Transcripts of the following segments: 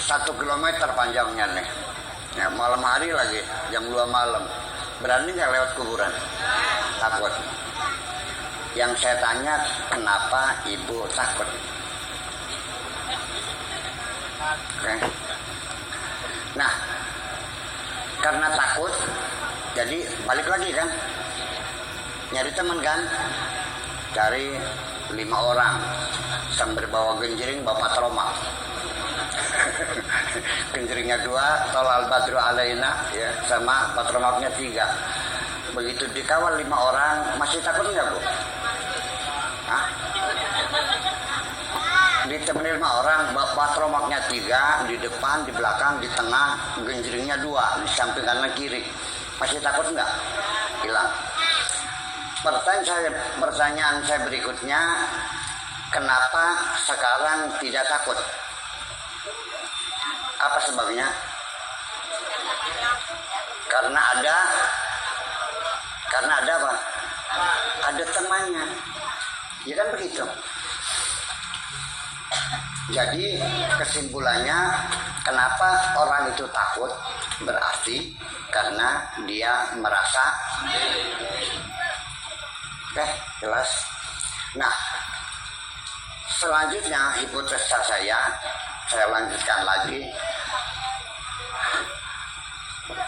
1 kilometer panjangnya nih. Ya, malam hari lagi, jam 2 malam. Berani nggak lewat kuburan? Takut. Yang saya tanya, kenapa ibu takut? Oke. Nah, karena takut, jadi balik lagi kan, nyari teman kan, dari 5 orang sambil bawa genjering, bawa patroma. Genjeringnya 2, tolal badru alaina, ya, sama patromanya 3. Begitu dikawal 5 orang, masih takut nggak bu? Hah? Ditemenin 5 orang, patromanya 3, di depan, di belakang, di tengah, genjeringnya 2, di samping kanan kiri. Masih takut nggak? Hilang. Pertanyaan saya berikutnya, kenapa sekarang tidak takut? Apa sebabnya? Karena ada apa? Ada temannya. Ya kan begitu. Jadi kesimpulannya, kenapa orang itu takut? Berarti karena dia merasa. Oke, jelas. Nah, selanjutnya hipotesa saya lanjutkan lagi.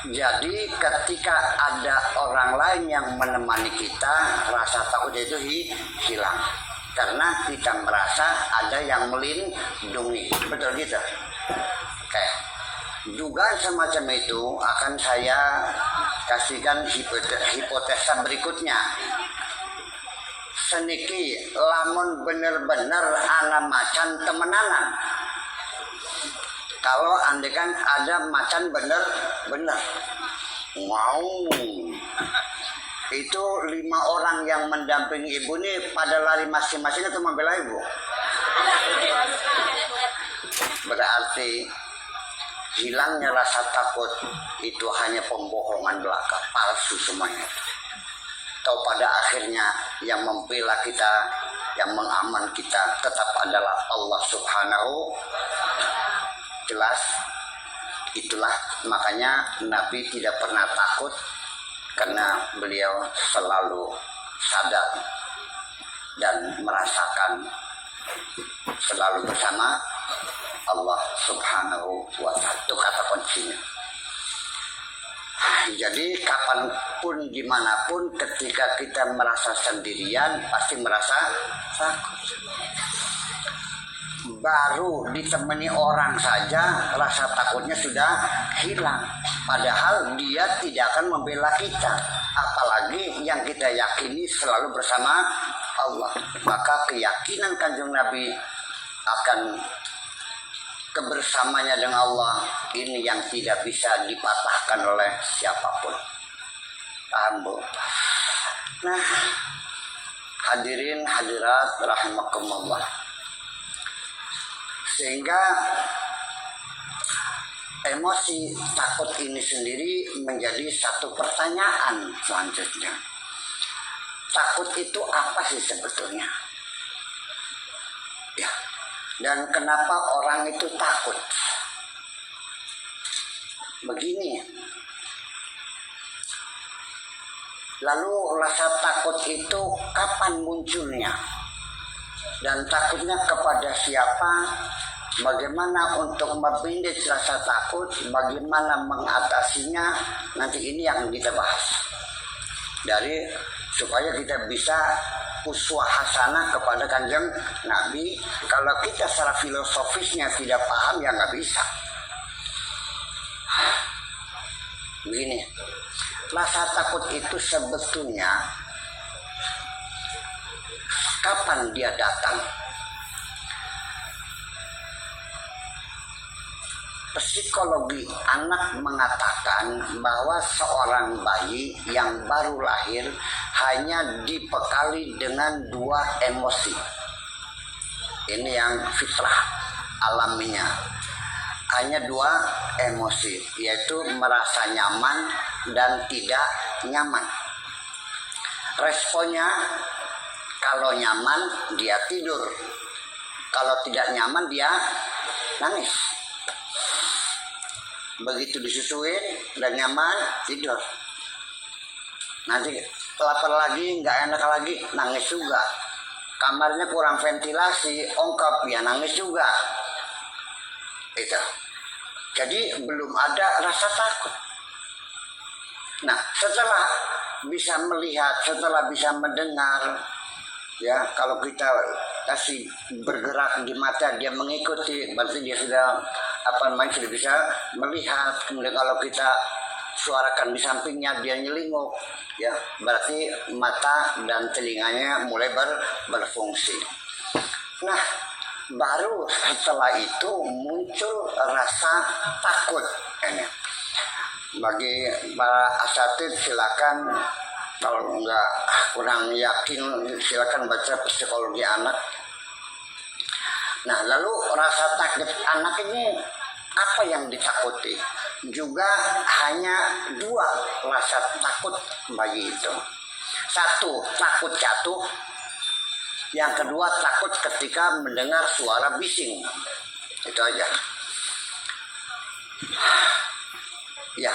Jadi ketika ada orang lain yang menemani kita, rasa takut itu hilang. Karena kita merasa ada yang melindungi. Betul gitu? Oke. Dugaan semacam itu akan saya kasihkan hipotesa berikutnya. Seniki lamun bener-bener ana macan temenanan. Kalau andekan ada macan bener-bener mau, itu 5 orang yang mendampingi ibu ini pada lari masing-masing atau membela ibu? Berarti hilangnya rasa takut itu hanya pembohongan belaka, palsu semuanya. Atau pada akhirnya yang membela kita, yang mengaman kita tetap adalah Allah Subhanahu. Jelas, itulah makanya Nabi tidak pernah takut, karena beliau selalu sadar dan merasakan selalu bersama Allah Subhanahu wa ta'ala. Itu kata kuncinya. Jadi kapanpun, dimanapun, ketika kita merasa sendirian, pasti merasa takut. Baru ditemani orang saja rasa takutnya sudah hilang. Padahal dia tidak akan membela kita. Apalagi yang kita yakini selalu bersama Allah. Maka keyakinan Kanjeng Nabi akan kebersamanya dengan Allah ini yang tidak bisa dipatahkan oleh siapapun. Paham bu? Nah, hadirin hadirat rahimakumullah. Sehingga emosi takut ini sendiri menjadi satu pertanyaan selanjutnya. Takut itu apa sih sebetulnya? Ya. Dan kenapa orang itu takut? Begini. Lalu rasa takut itu kapan munculnya? Dan takutnya kepada siapa? Bagaimana untuk membindik rasa takut? Bagaimana mengatasinya? Nanti ini yang kita bahas. Dari supaya kita bisa uswah hasanah kepada Kanjeng Nabi. Kalau kita secara filosofisnya tidak paham, ya nggak bisa. Begini, rasa takut itu sebetulnya kapan dia datang? Psikologi anak mengatakan bahwa seorang bayi yang baru lahir hanya dibekali dengan 2 emosi. Ini yang fitrah alaminya. Hanya 2 emosi, yaitu merasa nyaman dan tidak nyaman. Responnya, kalau nyaman dia tidur, kalau tidak nyaman dia nangis. begitu disusuin udah nyaman tidur. Nanti lapar lagi, nggak enak lagi, nangis juga. Kamarnya kurang ventilasi, ongkap, ya nangis juga. Itu. Jadi belum ada rasa takut. Nah, setelah bisa melihat, setelah bisa mendengar, ya kalau kita kasih bergerak di mata dia mengikuti, berarti dia sudah sudah bisa melihat. Kemudian kalau kita suarakan di sampingnya dia nyelinguk, ya berarti mata dan telinganya mulai berfungsi. Nah, baru setelah itu muncul rasa takut. Ini bagi para asatid silakan, kalau enggak kurang yakin silakan baca psikologi anak. Nah, lalu rasa takut anak ini apa yang ditakuti? Juga hanya dua rasa takut bayi itu. Satu, takut jatuh. Yang kedua, takut ketika mendengar suara bising. Itu aja. Ya,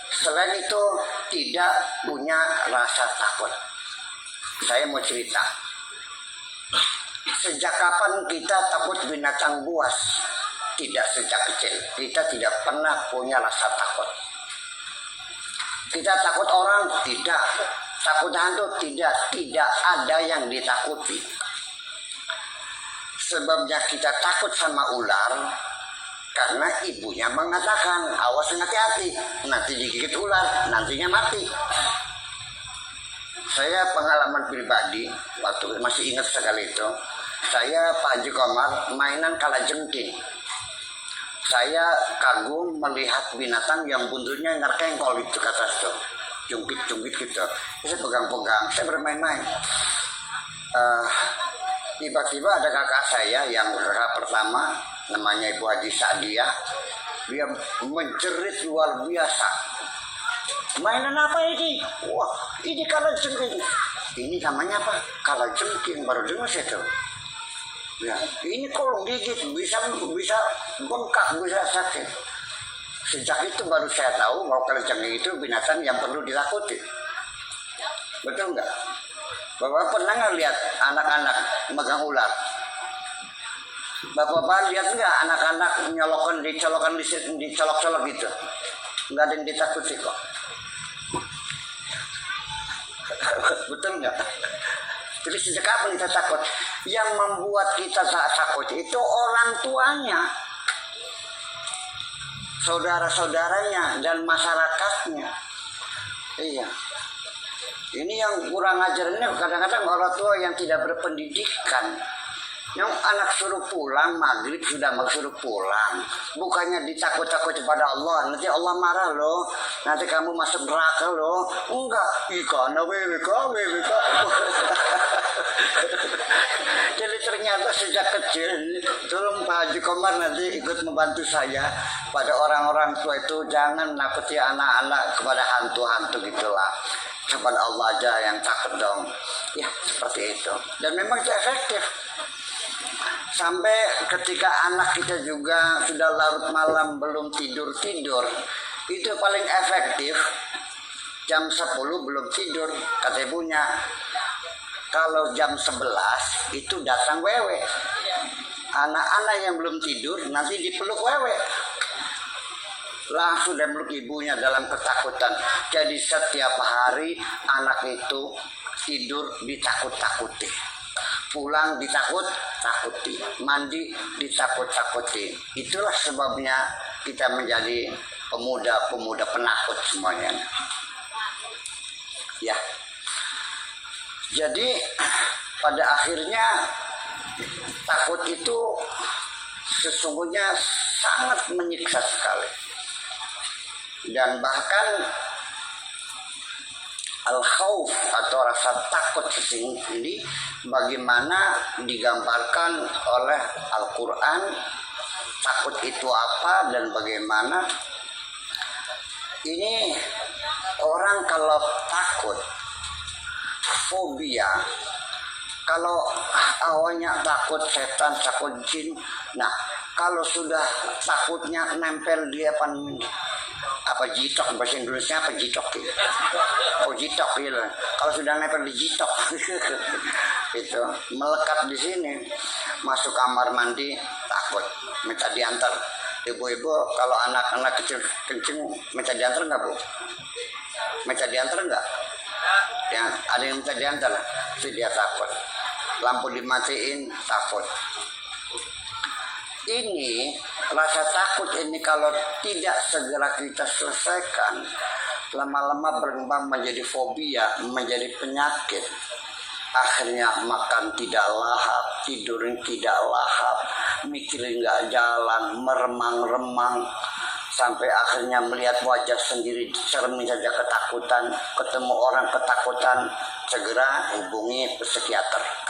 selain itu tidak punya rasa takut. Saya mau cerita. Sejak kapan kita takut binatang buas? Tidak sejak kecil. Kita tidak pernah punya rasa takut. Kita takut orang? Tidak. Takut hantu? Tidak. Tidak ada yang ditakuti. Sebabnya kita takut sama ular karena ibunya mengatakan, awas hati-hati, nanti digigit ular, nantinya mati. Saya pengalaman pribadi, waktu masih ingat sekali itu, saya Pak Haji Komar mainan kalajengking. Saya kagum melihat binatang yang buntutnya ngerkengkol itu kata itu, jungkit-jungkit gitu. Saya pegang-pegang, saya bermain-main. Tiba-tiba ada kakak saya yang kakak pertama, namanya Ibu Haji Sa'diyah, dia menjerit luar biasa. Mainan apa ini? Wah, ini kalajengking. Ini namanya apa? Kalajengking, baru dengar saya tuh. Ya, ini kalau gigit bisa bengkak, bisa sakit. Sejak itu baru saya tahu bahwa kalajengking itu binatang yang perlu ditakuti. Betul nggak? Bapak pernah nggak lihat anak-anak megang ular? Bapak lihat nggak anak-anak dicolokkan dicolok-colok gitu? Nggak ada yang ditakuti kok. Betul nggak? Jadi sejak kapan kita takut? Yang membuat kita takut itu orang tuanya, saudara-saudaranya, dan masyarakatnya. Iya. Ini yang kurang ajar ini kadang-kadang orang tua yang tidak berpendidikan. Yang anak suruh pulang, maghrib sudah suruh pulang. Bukannya ditakut-takut kepada Allah. Nanti Allah marah loh. Nanti kamu masuk neraka loh. Enggak. Ikan, Jadi ternyata sejak kecil, tolong Pak Haji Komar nanti ikut membantu saya. Pada orang-orang tua itu jangan nakuti anak-anak kepada hantu-hantu gitulah. Kepada Allah aja yang takut dong. Ya seperti itu. Dan memang itu efektif. Sampai ketika anak kita juga sudah larut malam belum tidur-tidur, itu paling efektif. Jam 10 belum tidur, kata ibunya. Kalau jam 11 itu datang wewe. Anak-anak yang belum tidur nanti dipeluk wewe. Langsung dia meluk ibunya dalam ketakutan. Jadi setiap hari anak itu tidur ditakut-takuti. Pulang ditakut-takuti, mandi ditakut-takuti. Itulah sebabnya kita menjadi pemuda-pemuda penakut semuanya. Ya. Jadi pada akhirnya takut itu sesungguhnya sangat menyiksa sekali. Dan bahkan al-khawf atau rasa takut ini bagaimana digambarkan oleh Al-Quran, takut itu apa dan bagaimana. Ini orang kalau takut, fobia, kalau awalnya takut setan, takut jin, nah Kalau sudah takutnya nempel di apa jitok, bahasa Indonesia apa jitok gitu. Oh jitok gitu. Kalau sudah nempel di jitok itu melekat di sini, masuk kamar mandi takut, minta diantar. Ibu-ibu kalau anak-anak kecil kencing minta diantar nggak, Bu? Minta diantar nggak? Ya, ada yang minta diantar, itu dia takut. Lampu dimatiin takut. Ini rasa takut ini kalau tidak segera kita selesaikan, lama-lama berkembang menjadi fobia, menjadi penyakit. Akhirnya makan tidak lahap, tidur tidak lahap, mikir nggak jalan, meremang-remang, sampai akhirnya melihat wajah sendiri cermin saja ketakutan, ketemu orang ketakutan, segera hubungi psikiater.